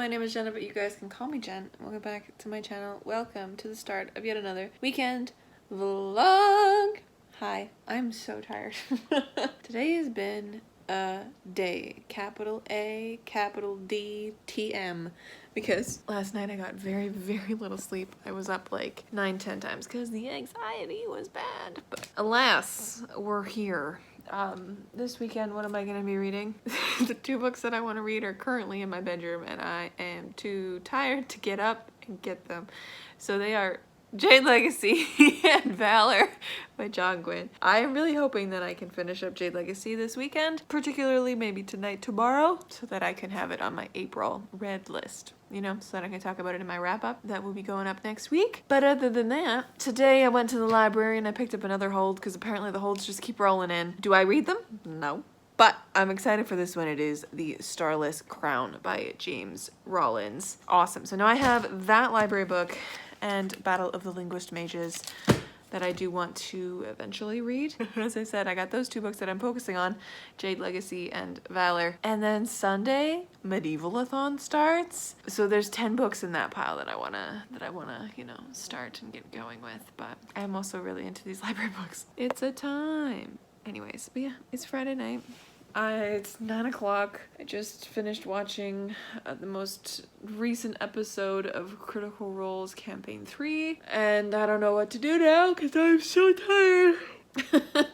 my name is Jenna, but you guys can call me Jen. Welcome back to my channel. Welcome to the start of yet another weekend vlog. Hi, I'm so tired. Today has been a day, capital A, capital D, TM, because last night I got very, very little sleep. I was up like 9-10 times because the anxiety was bad. But alas, we're here. This weekend, what am I going to be reading? The two books that I want to read are currently in my bedroom, and I am too tired to get up and get them. So they are Jade Legacy and Valor by John Gwynne. I am really hoping that I can finish up Jade Legacy this weekend, particularly maybe tonight, tomorrow, so that I can have it on my April read list. You know, so that I can talk about it in my wrap-up that will be going up next week. But other than that, today I went to the library and I picked up another hold because apparently the holds just keep rolling in. Do I read them? No. But I'm excited for this one. It is The Starless Crown by James Rollins. Awesome. So now I have that library book and Battle of the Linguist Mages that I do want to eventually read. As I said, I got those two books that I'm focusing on, Jade Legacy and Valor. And then Sunday, Medieval-A-THON starts. So there's 10 books in that pile that I wanna, you know, start and get going with. But I'm also really into these library books. It's a time. Anyways, but yeah, it's Friday night. It's 9 o'clock. I just finished watching the most recent episode of Critical Role's Campaign 3, and I don't know what to do now because I'm so tired.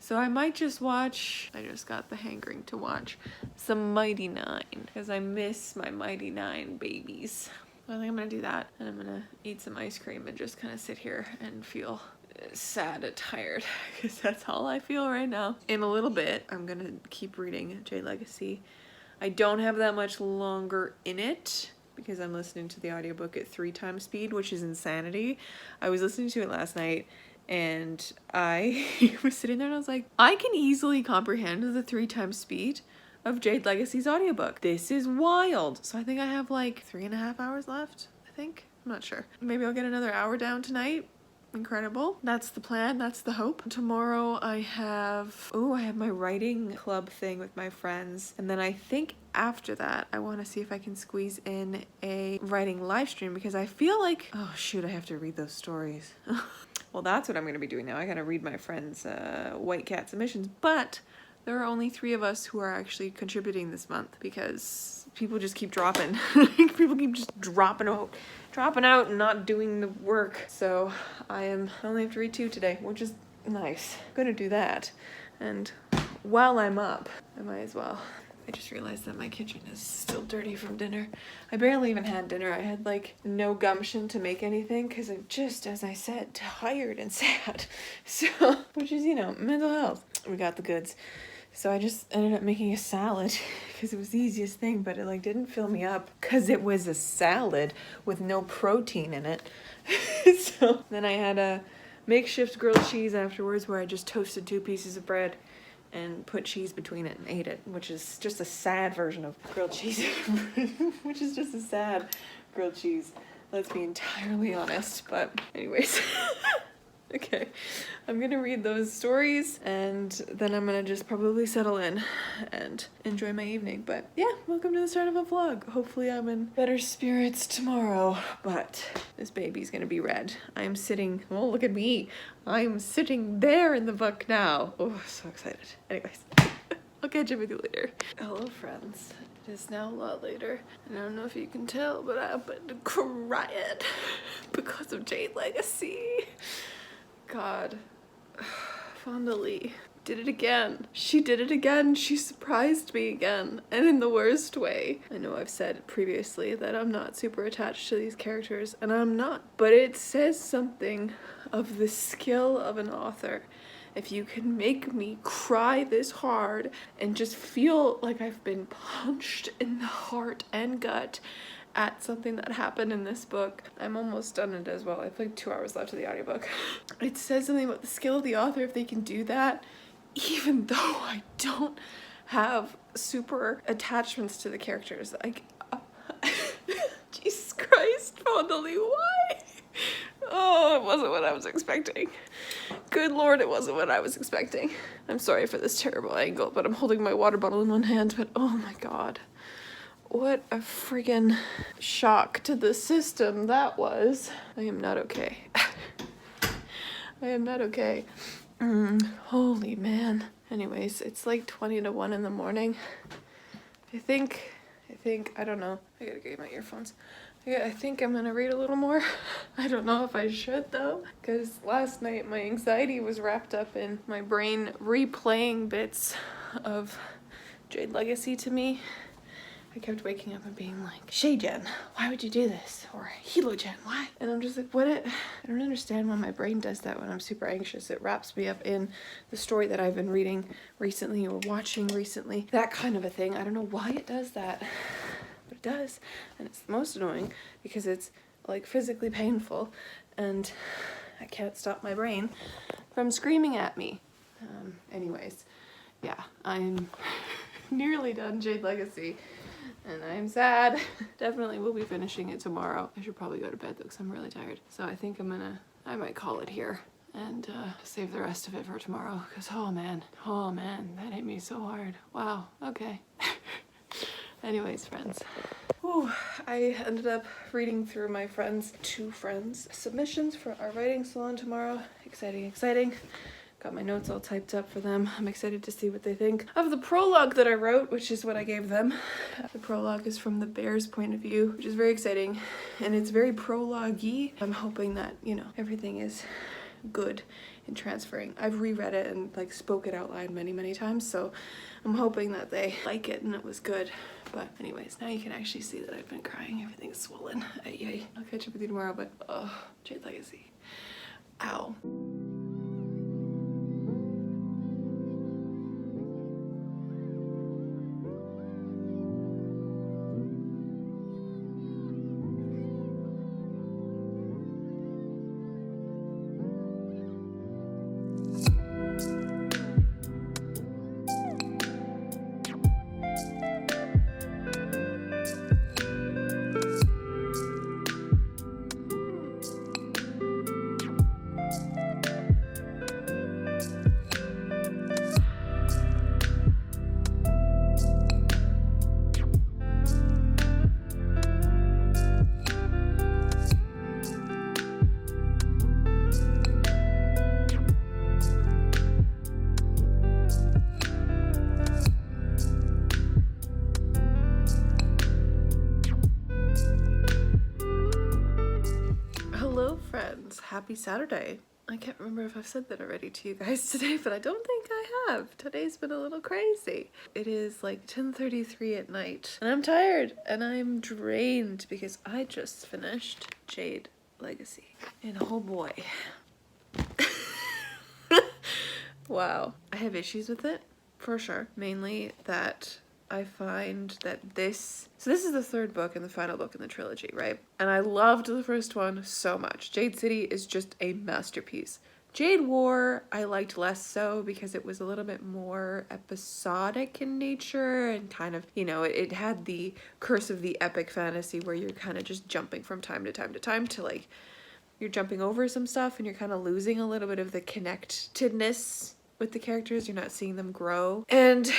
So I might just watch, I just got the hankering to watch some Mighty Nine because I miss my Mighty Nine babies. I think I'm gonna do that, and I'm gonna eat some ice cream and just kind of sit here and feel sad and tired because that's all I feel right now. In a little bit, I'm gonna keep reading Jade Legacy. I don't have that much longer in it because I'm listening to the audiobook at 3 times speed, which is insanity. I was listening to it last night and I was sitting there and I was like, I can easily comprehend the 3 times speed of Jade Legacy's audiobook. This is wild. So I think I have like 3.5 hours left, I think. I'm not sure. Maybe I'll get another hour down tonight. Incredible. That's the plan. That's the hope. Tomorrow I have my writing club thing with my friends. And then I think after that, I want to see if I can squeeze in a writing live stream because I feel like, oh shoot, I have to read those stories. Well, that's what I'm going to be doing now. I got to read my friend's White Cat submissions, but there are only 3 of us who are actually contributing this month because people just keep dropping. People keep just dropping out and not doing the work. So I only have to read 2 today, which is nice. I'm gonna do that. And while I'm up, I might as well. I just realized that my kitchen is still dirty from dinner. I barely even had dinner. I had like no gumption to make anything because I'm just, as I said, tired and sad. So, which is, you know, mental health. We got the goods. So I just ended up making a salad because it was the easiest thing, but it like didn't fill me up because it was a salad with no protein in it. So then I had a makeshift grilled cheese afterwards where I just toasted 2 pieces of bread and put cheese between it and ate it, which is just a sad version of grilled cheese, which is just a sad grilled cheese. Let's be entirely honest, but anyways. Okay, I'm gonna read those stories and then I'm gonna just probably settle in and enjoy my evening. But yeah, welcome to the start of a vlog. Hopefully I'm in better spirits tomorrow, but this baby's gonna be red. I'm sitting, oh look at me. I'm sitting there in the book now. Oh, so excited. Anyways, I'll catch up with you later. Hello friends. It is now a lot later, and I don't know if you can tell, but I've been crying because of Jade Legacy. God, Fonda Lee did it again. She did it again. She surprised me again, and in the worst way. I know I've said previously that I'm not super attached to these characters, and I'm not, but it says something of the skill of an author. If you can make me cry this hard and just feel like I've been punched in the heart and gut at something that happened in this book. I'm almost done it as well. I have like 2 hours left of the audiobook. It says something about the skill of the author if they can do that, even though I don't have super attachments to the characters. Like, Jesus Christ, Fonda Lee, why? Oh, it wasn't what I was expecting. Good Lord, it wasn't what I was expecting. I'm sorry for this terrible angle, but I'm holding my water bottle in one hand, but oh my God. what a friggin' shock to the system that was. I am not okay. I am not okay. Holy man. Anyways, it's like 20 to 1 in the morning. I think, I don't know. I gotta get my earphones. I think I'm gonna read a little more. I don't know if I should though, because last night my anxiety was wrapped up in my brain replaying bits of Jade Legacy to me. I kept waking up and being like, Shay-Jen, why would you do this? Or Hilo-Jen, why? And I'm just like, I don't understand why my brain does that when I'm super anxious. It wraps me up in the story that I've been reading recently or watching recently. That kind of a thing. I don't know why it does that, but it does. And it's the most annoying because it's like physically painful and I can't stop my brain from screaming at me. Anyways, yeah, I'm nearly done Jade Legacy. And I'm sad. Definitely will be finishing it tomorrow. I should probably go to bed though because I'm really tired. So I think I might call it here and save the rest of it for tomorrow because oh man, that hit me so hard. Wow, okay. Anyways, friends. Ooh, I ended up reading through my two friends' submissions for our writing salon tomorrow. Exciting, exciting. Got my notes all typed up for them. I'm excited to see what they think of the prologue that I wrote, which is what I gave them. The prologue is from the bear's point of view, which is very exciting. And it's very prologue-y. I'm hoping that, you know, everything is good in transferring. I've reread it and like spoke it out loud many, many times. So I'm hoping that they like it and it was good. But anyways, now you can actually see that I've been crying. Everything's swollen. Yay. I'll catch up with you tomorrow, but oh, Jade Legacy. Ow. Happy Saturday. I can't remember if I've said that already to you guys today, but I don't think I have. Today's been a little crazy. It is like 10:33 at night and I'm tired and I'm drained because I just finished Jade Legacy. And oh boy. Wow. I have issues with it for sure. Mainly that I find that this is the third book and the final book in the trilogy, right? And I loved the first one so much. Jade City is just a masterpiece. Jade War I liked less so because it was a little bit more episodic in nature and kind of, you know, it had the curse of the epic fantasy where you're kind of just jumping from time to time to time to like, you're jumping over some stuff and you're kind of losing a little bit of the connectedness with the characters. You're not seeing them grow. And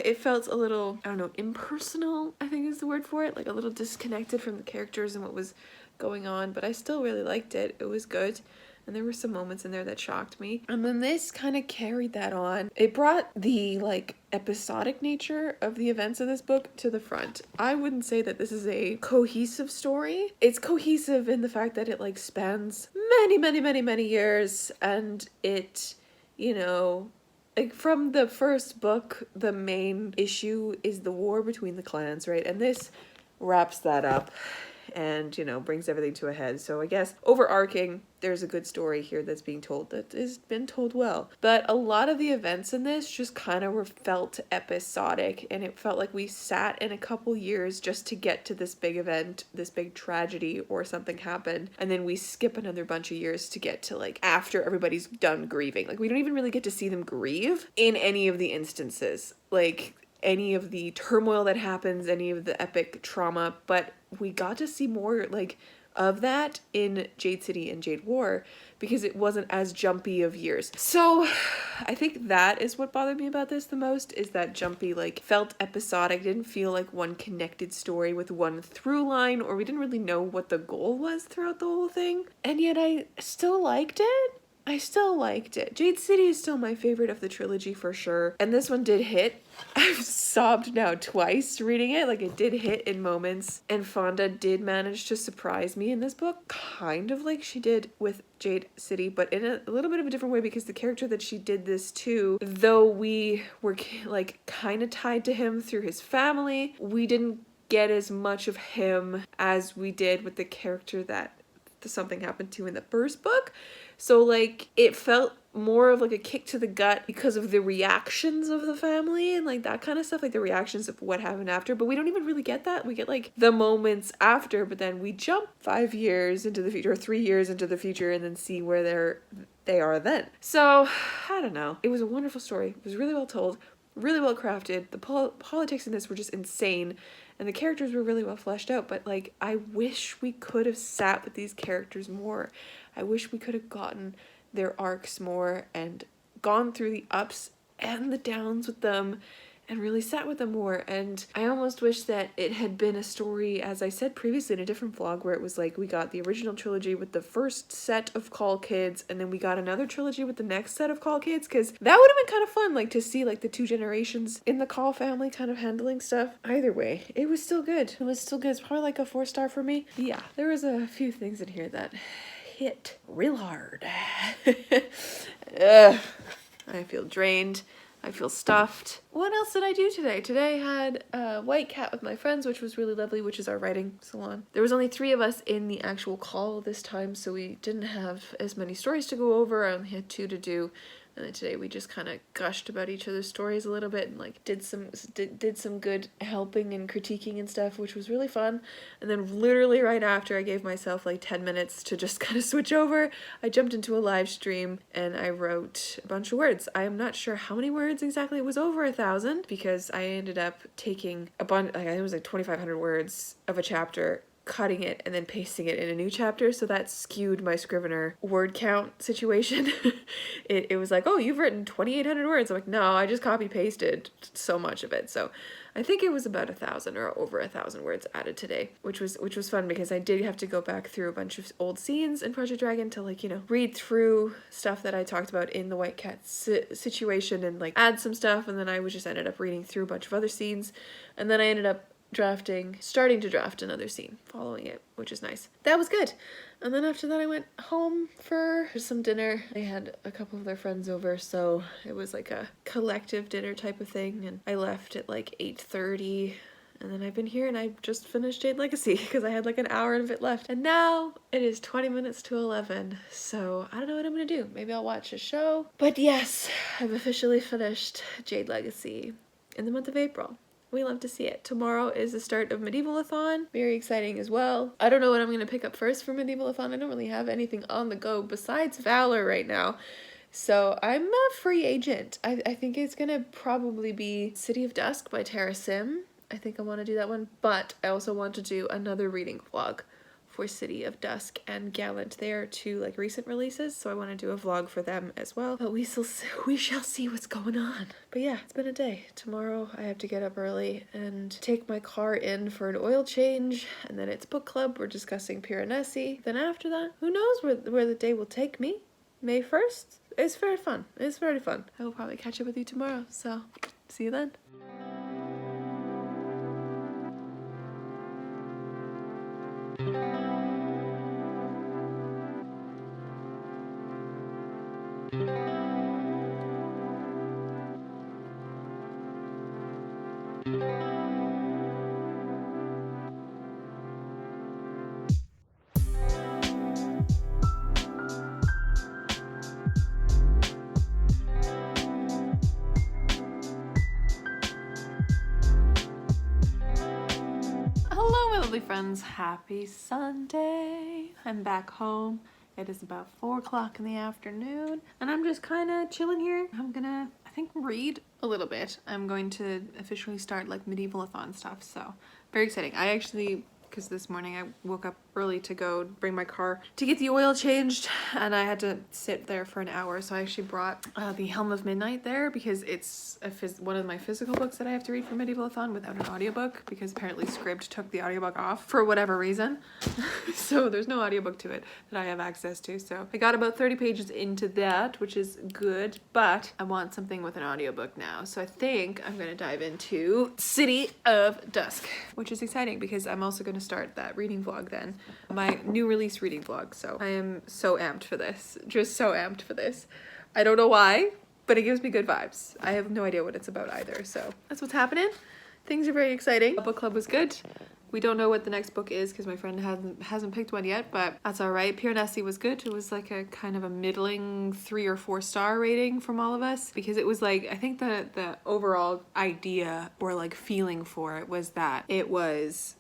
it felt a little, I don't know, impersonal, I think is the word for it. Like a little disconnected from the characters and what was going on. But I still really liked it. It was good. And there were some moments in there that shocked me. And then this kind of carried that on. It brought the like episodic nature of the events of this book to the front. I wouldn't say that this is a cohesive story. It's cohesive in the fact that it like spans many years and it, you know, like from the first book, the main issue is the war between the clans, right? And this wraps that up and, you know, brings everything to a head. So I guess overarching, there's a good story here that's being told that has been told well. But a lot of the events in this just kind of felt episodic, and it felt like we sat in a couple years just to get to this big event, this big tragedy or something happened, and then we skip another bunch of years to get to like after everybody's done grieving. Like we don't even really get to see them grieve in any of the instances. Like any of the turmoil that happens, any of the epic trauma, but we got to see more like of that in Jade City and Jade War, because it wasn't as jumpy of years. So I think that is what bothered me about this the most, is that jumpy, like, felt episodic, didn't feel like one connected story with one through line, or we didn't really know what the goal was throughout the whole thing. And yet I still liked it. Jade City is still my favorite of the trilogy for sure. And this one did hit. I've sobbed now twice reading it. Like, it did hit in moments. And Fonda did manage to surprise me in this book, kind of like she did with Jade City, but in a little bit of a different way, because the character that she did this to, though we were like kind of tied to him through his family, we didn't get as much of him as we did with the character that something happened to in the first book. So like, it felt more of like a kick to the gut because of the reactions of the family and like that kind of stuff, like the reactions of what happened after. But we don't even really get that. We get like the moments after, but then we jump 5 years into the future, or 3 years into the future, and then see where they are then. So I don't know. It was a wonderful story. It was really well told, really well crafted. The politics in this were just insane. And the characters were really well fleshed out, but like, I wish we could have sat with these characters more. I wish we could have gotten their arcs more and gone through the ups and the downs with them and really sat with them more. And I almost wish that it had been a story, as I said previously in a different vlog, where it was like, we got the original trilogy with the first set of Call Kids, and then we got another trilogy with the next set of Call Kids, because that would have been kind of fun, like, to see like the 2 generations in the Call family kind of handling stuff. Either way, it was still good. It's probably like a 4-star for me. Yeah, there was a few things in here that hit real hard. Ugh, I feel drained. I feel stuffed. What else did I do today? Today I had a white cat with my friends, which was really lovely, which is our writing salon. There was only 3 of us in the actual call this time, so we didn't have as many stories to go over. I only had 2 to do. And then today we just kind of gushed about each other's stories a little bit and like did some good helping and critiquing and stuff, which was really fun. And then literally right after, I gave myself like 10 minutes to just kind of switch over. I jumped into a live stream and I wrote a bunch of words. I am not sure how many words exactly. It was over 1,000, because I ended up taking a bunch, like, it was like 2,500 words of a chapter, cutting it and then pasting it in a new chapter, so that skewed my Scrivener word count situation. It was like, oh, you've written 2,800 words. I'm like, no, I just copy pasted so much of it. So I think it was about 1,000 or over 1,000 words added today, which was fun, because I did have to go back through a bunch of old scenes in Project Dragon to, like, you know, read through stuff that I talked about in the White Cat situation and like add some stuff. And then I just ended up reading through a bunch of other scenes, and then I ended up starting to draft another scene following it, which is nice. That was good. And then after that I went home for some dinner. I had a couple of their friends over, so it was like a collective dinner type of thing, and I left at like 8:30. And then I've been here and I just finished Jade Legacy because I had like an hour of it left. And now it is 20 minutes to 11. So I don't know what I'm gonna do. Maybe I'll watch a show. But yes, I've officially finished Jade Legacy in the month of April. We love to see it. Tomorrow is the start of Medieval-A-THON. Very exciting as well. I don't know what I'm going to pick up first for Medieval-A-THON. I don't really have anything on the go besides Valor right now. So I'm a free agent. I think it's going to probably be City of Dusk by Tara Sim. I think I want to do that one. But I also want to do another reading vlog for City of Dusk and Gallant. They are 2 like recent releases, so I want to do a vlog for them as well. But we shall see what's going on. But yeah, it's been a day. Tomorrow I have to get up early and take my car in for an oil change, and then it's book club. We're discussing Piranesi. Then after that, who knows where the day will take me. May 1st. It's very fun. It's very fun. I will probably catch up with you tomorrow, so see you then. Hello, my lovely friends. Happy Sunday. I'm back home. It is about 4 o'clock in the afternoon, and I'm just kind of chilling here. I'm gonna, I think, read a little bit. I'm going to officially start like Medieval-A-THON stuff, so very exciting. I actually because this morning I woke up early to go bring my car to get the oil changed, and I had to sit there for an hour. So I actually brought the Helm of Midnight there because it's one of my physical books that I have to read for Medieval-A-thon without an audiobook, because apparently Scribd took the audiobook off for whatever reason. So there's no audiobook to it that I have access to. So I got about 30 pages into that, which is good, but I want something with an audiobook now. So I think I'm gonna dive into City of Dusk, which is exciting because I'm also gonna start that reading vlog then, my new release reading vlog. So I am so amped for this, just so amped for this. I don't know why, but it gives me good vibes. I have no idea what it's about either, so that's what's happening. Things are very exciting. The book club was good. We don't know what the next book is because my friend hasn't picked one yet, but that's all right. Piranesi was good. It was like a kind of a middling 3 or 4 star rating from all of us, because it was like, I think the overall idea or like feeling for it was that it was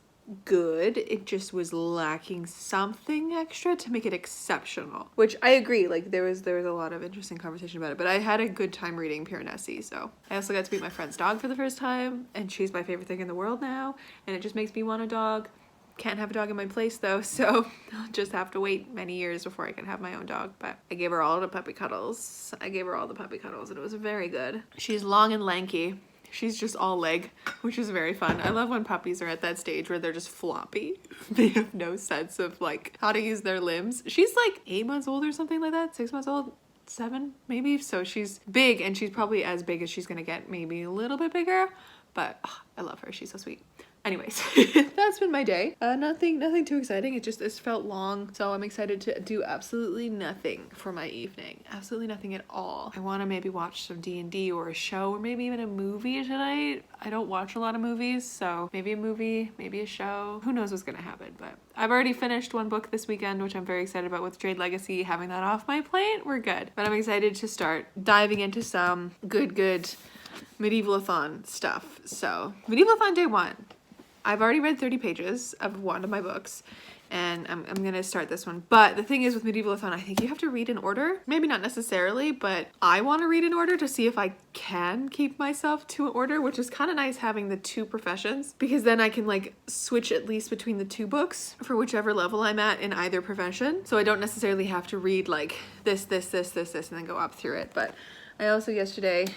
good, it just was lacking something extra to make it exceptional, which I agree. Like there was a lot of interesting conversation about it, but I had a good time reading Piranesi. So I also got to meet my friend's dog for the first time, and she's my favorite thing in the world now, and it just makes me want a dog. Can't have a dog in my place though, so I'll just have to wait many years before I can have my own dog. But I gave her all the puppy cuddles. And it was very good. She's long and lanky. She's just all leg, which is very fun. I love when puppies are at that stage where they're just floppy. They have no sense of like how to use their limbs. She's like 8 months old or something like that, 6 months old, 7 maybe. So she's big, and she's probably as big as she's gonna get, maybe a little bit bigger, but I love her. She's so sweet. Anyways, that's been my day. Nothing too exciting. It felt long, so I'm excited to do absolutely nothing for my evening. Absolutely nothing at all. I want to maybe watch some D&D or a show, or maybe even a movie tonight. I don't watch a lot of movies, so maybe a movie, maybe a show. Who knows what's gonna happen, but I've already finished one book this weekend, which I'm very excited about with JADE Legacy. Having that off my plate, we're good. But I'm excited to start diving into some good Medieval-A-thon stuff. So Medieval-A-thon day 1. I've already read 30 pages of one of my books, and I'm gonna start this one. But the thing is with Medieval-A-thon, I think you have to read in order. Maybe not necessarily, but I want to read in order to see if I can keep myself to an order, which is kind of nice having the 2 professions, because then I can like switch at least between the 2 books for whichever level I'm at in either profession. So I don't necessarily have to read like this, and then go up through it. But I also yesterday,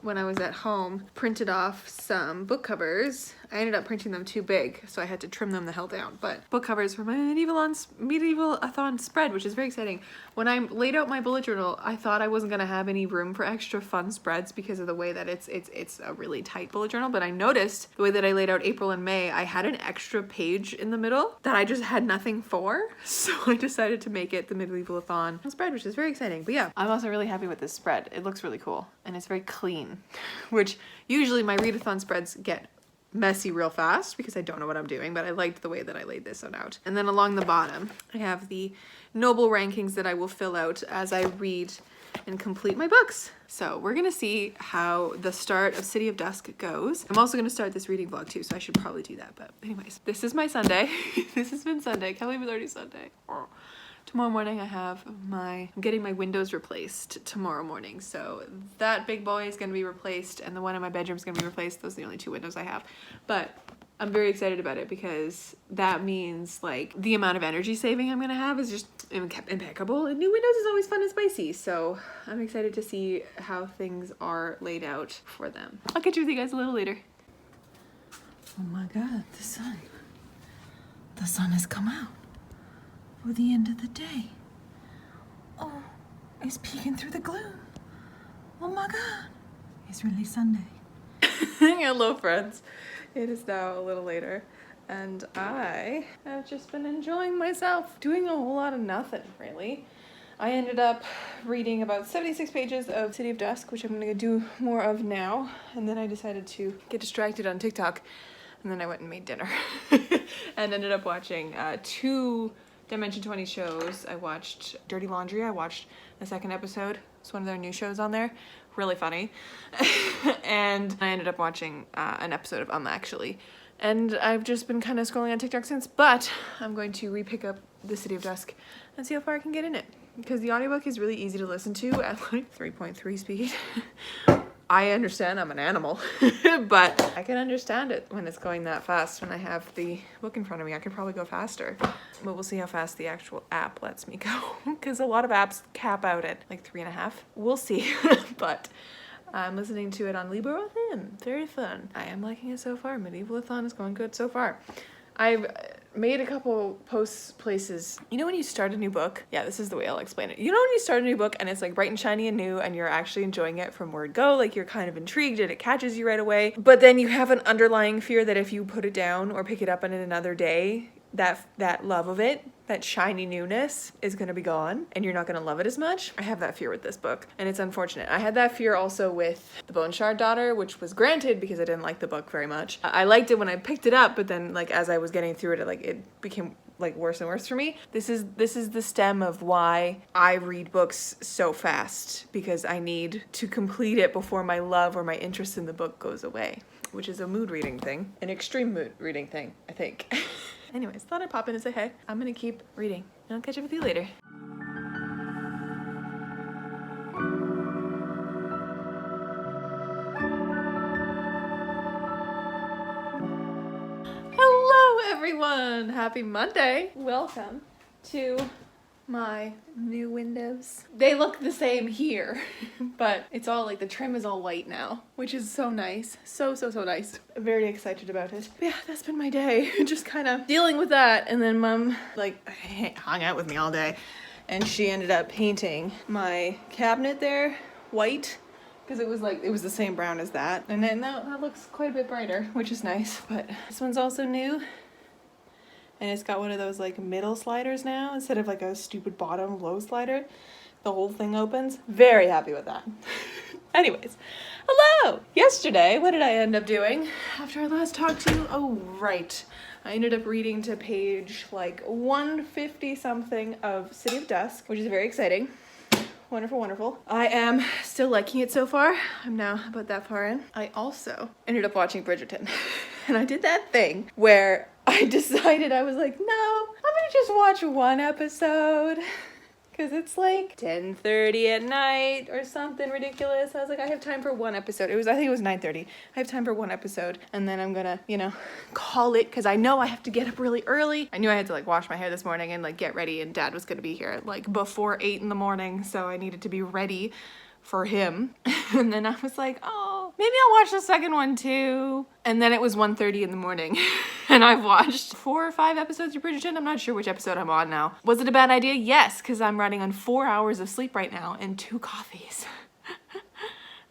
when I was at home, printed off some book covers. I ended up printing them too big, so I had to trim them the hell down. But book covers for my Medieval-A-thon spread, which is very exciting. When I laid out my bullet journal, I thought I wasn't gonna have any room for extra fun spreads because of the way that it's a really tight bullet journal. But I noticed the way that I laid out April and May, I had an extra page in the middle that I just had nothing for. So I decided to make it the Medieval-A-thon spread, which is very exciting. But yeah, I'm also really happy with this spread. It looks really cool, and it's very clean, which usually my readathon spreads get messy real fast because I don't know what I'm doing, but I liked the way that I laid this one out. And then along the bottom, I have the noble rankings that I will fill out as I read and complete my books. So we're gonna see how the start of City of Dusk goes. I'm also gonna start this reading vlog too, so I should probably do that. But anyways, this is my Sunday. This has been Sunday. Can't believe it's already Sunday. Oh. Tomorrow morning I'm getting my windows replaced tomorrow morning. So that big boy is gonna be replaced, and the one in my bedroom is gonna be replaced. Those are the only 2 windows I have. But I'm very excited about it because that means like the amount of energy saving I'm gonna have is just impeccable. And new windows is always fun and spicy. So I'm excited to see how things are laid out for them. I'll catch you with you guys a little later. Oh my God, the sun. The sun has come out. For the end of the day. Oh, it's peeking through the gloom. Oh my God, it's really Sunday. Hello friends, it is now a little later, and I have just been enjoying myself, doing a whole lot of nothing really. I ended up reading about 76 pages of City of Dusk, which I'm gonna do more of now, and then I decided to get distracted on TikTok, and then I went and made dinner and ended up watching 2 Dimension 20 shows. I watched Dirty Laundry. I watched the 2nd episode. It's one of their new shows on there. Really funny. And I ended up watching an episode of actually. And I've just been kind of scrolling on TikTok since, but I'm going to re-pick up the City of Dusk and see how far I can get in it. Because the audiobook is really easy to listen to at like 3.3 speed. I understand I'm an animal, but I can understand it when it's going that fast. When I have the book in front of me, I could probably go faster. But we'll see how fast the actual app lets me go, because a lot of apps cap out at like 3.5. We'll see, but I'm listening to it on Libro.fm. Very fun. I am liking it so far. Medieval-A-thon is going good so far. I've made a couple posts places. You know when you start a new book? Yeah, this is the way I'll explain it. You know when you start a new book and it's like bright and shiny and new and you're actually enjoying it from word go, like you're kind of intrigued and it catches you right away. But then you have an underlying fear that if you put it down or pick it up in another day, that love of it, that shiny newness is going to be gone and you're not going to love it as much. I have that fear with this book and it's unfortunate. I had that fear also with The Bone Shard Daughter, which was granted because I didn't like the book very much. I liked it when I picked it up, but then like as I was getting through it, it became like worse and worse for me. This is the stem of why I read books so fast, because I need to complete it before my love or my interest in the book goes away, which is a mood reading thing, an extreme mood reading thing, I think. Anyways, thought I'd pop in and say hey. I'm gonna keep reading and I'll catch up with you later. Hello everyone! Happy Monday! Welcome to my new windows. They look the same here, but it's all like the trim is all white now, which is so nice. So nice. I'm very excited about it. But yeah, that's been my day. Just kind of dealing with that. And then mom like hung out with me all day and she ended up painting my cabinet there white, because it was the same brown as that. And then that looks quite a bit brighter, which is nice. But this one's also new. And it's got one of those like middle sliders now instead of like a stupid bottom low slider. The whole thing opens. Very happy with that. Anyways, hello! Yesterday, what did I end up doing after I last talked to you? Oh, right. I ended up reading to page like 150 something of City of Dusk, which is very exciting. Wonderful, wonderful. I am still liking it so far. I'm now about that far in. I also ended up watching Bridgerton. And I did that thing where I decided, I was like, no, I'm gonna just watch one episode. Because it's like 10:30 at night or something ridiculous. I was like, I have time for one episode. I think it was 9:30. I have time for one episode. And then I'm gonna, call it, because I know I have to get up really early. I knew I had to like wash my hair this morning and like get ready, and dad was gonna be here at like before 8 in the morning. So I needed to be ready for him. And then I was like, oh, maybe I'll watch the second one too. And then it was 1:30 in the morning and I've watched 4 or 5 episodes of Bridgerton. I'm not sure which episode I'm on now. Was it a bad idea? Yes, because I'm running on 4 hours of sleep right now and 2 coffees.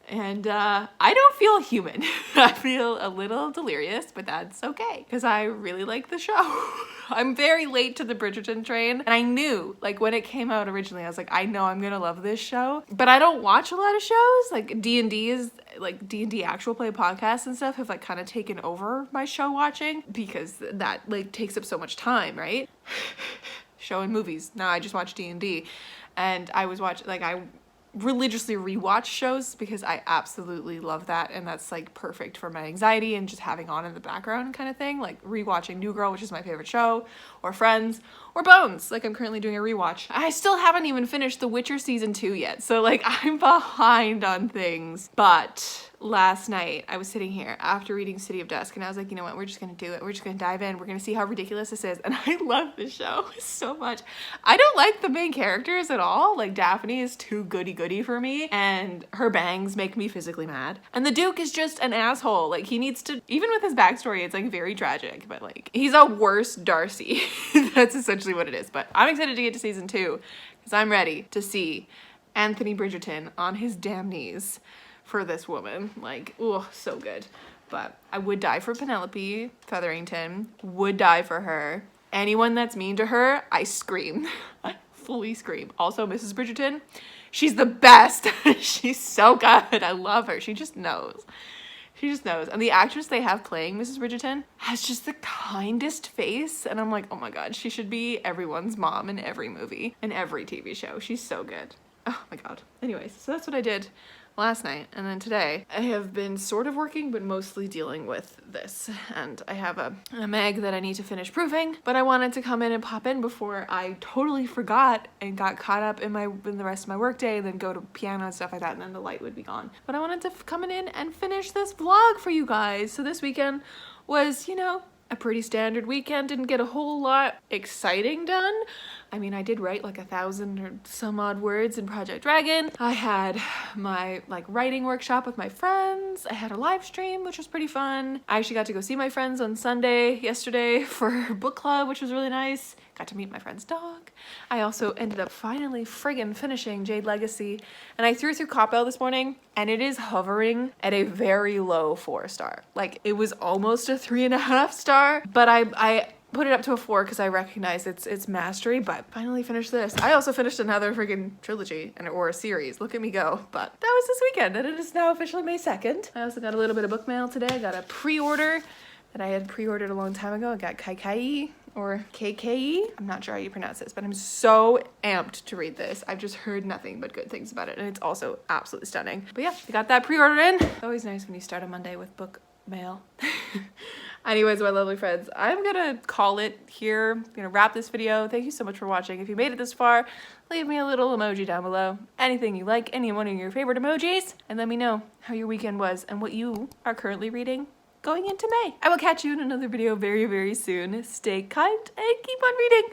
And I don't feel human. I feel a little delirious, but that's okay, because I really like the show. I'm very late to the Bridgerton train, and I knew, like, when it came out originally, I was like, I know I'm gonna love this show. But I don't watch a lot of shows. Like, D&D actual play podcasts and stuff have, like, kind of taken over my show watching, because that, like, takes up so much time, right? Show and movies. Now I just watch D&D. And I was watching, like, I religiously rewatch shows because I absolutely love that, and that's like perfect for my anxiety and just having on in the background kind of thing. Like rewatching New Girl, which is my favorite show, or Friends, or Bones. Like I'm currently doing a rewatch. I still haven't even finished The Witcher season 2 yet, so like I'm behind on things. But last night I was sitting here after reading City of Dusk and I was like, you know what, we're just gonna do it. We're just gonna dive in. We're gonna see how ridiculous this is. And I love this show so much. I don't like the main characters at all. Like Daphne is too goody-goody for me, and her bangs make me physically mad. And the Duke is just an asshole. Like he needs to, even with his backstory, it's like very tragic, but like he's a worse Darcy. That's essentially what it is. But I'm excited to get to season 2 because I'm ready to see Anthony Bridgerton on his damn knees for this woman. Like, oh, so good. But I would die for Penelope Featherington. Would die for her. Anyone that's mean to her, I scream. I fully scream. Also, Mrs. Bridgerton, she's the best. She's so good. I love her. She just knows. She just knows. And the actress they have playing Mrs. Bridgerton has just the kindest face. And I'm like, oh my God, she should be everyone's mom in every movie and every TV show. She's so good. Oh my God. Anyways, so that's what I did last night, and then today I have been sort of working but mostly dealing with this, and I have a mag that I need to finish proofing, but I wanted to come in and pop in before I totally forgot and got caught up in the rest of my workday, and then go to piano and stuff like that, and then the light would be gone. But I wanted to come in and finish this vlog for you guys. So this weekend was, you know, a pretty standard weekend. Didn't get a whole lot exciting done. I mean, I did write like 1,000 or some odd words in Project Dragon. I had my writing workshop with my friends. I had a live stream, which was pretty fun. I actually got to go see my friends on Sunday yesterday for book club, which was really nice. Got to meet my friend's dog. I also ended up finally friggin' finishing Jade Legacy, and I threw through Copel this morning, and it is hovering at a very low 4-star. Like, it was almost a 3.5 star, but I put it up to a 4 because I recognize its mastery, but finally finished this. I also finished another friggin' trilogy or a series. Look at me go. But that was this weekend, and it is now officially May 2nd. I also got a little bit of book mail today. I got a pre-order that I had pre-ordered a long time ago. I got Kaikai, or KKE. I'm not sure how you pronounce this, but I'm so amped to read this. I've just heard nothing but good things about it, and it's also absolutely stunning. But yeah, I got that pre-order in. It's always nice when you start a Monday with book mail. Anyways, my lovely friends, I'm gonna call it here. I'm gonna wrap this video. Thank you so much for watching. If you made it this far, leave me a little emoji down below. Anything you like, any one of your favorite emojis, and let me know how your weekend was and what you are currently reading going into May. I will catch you in another video very, very soon. Stay kind and keep on reading.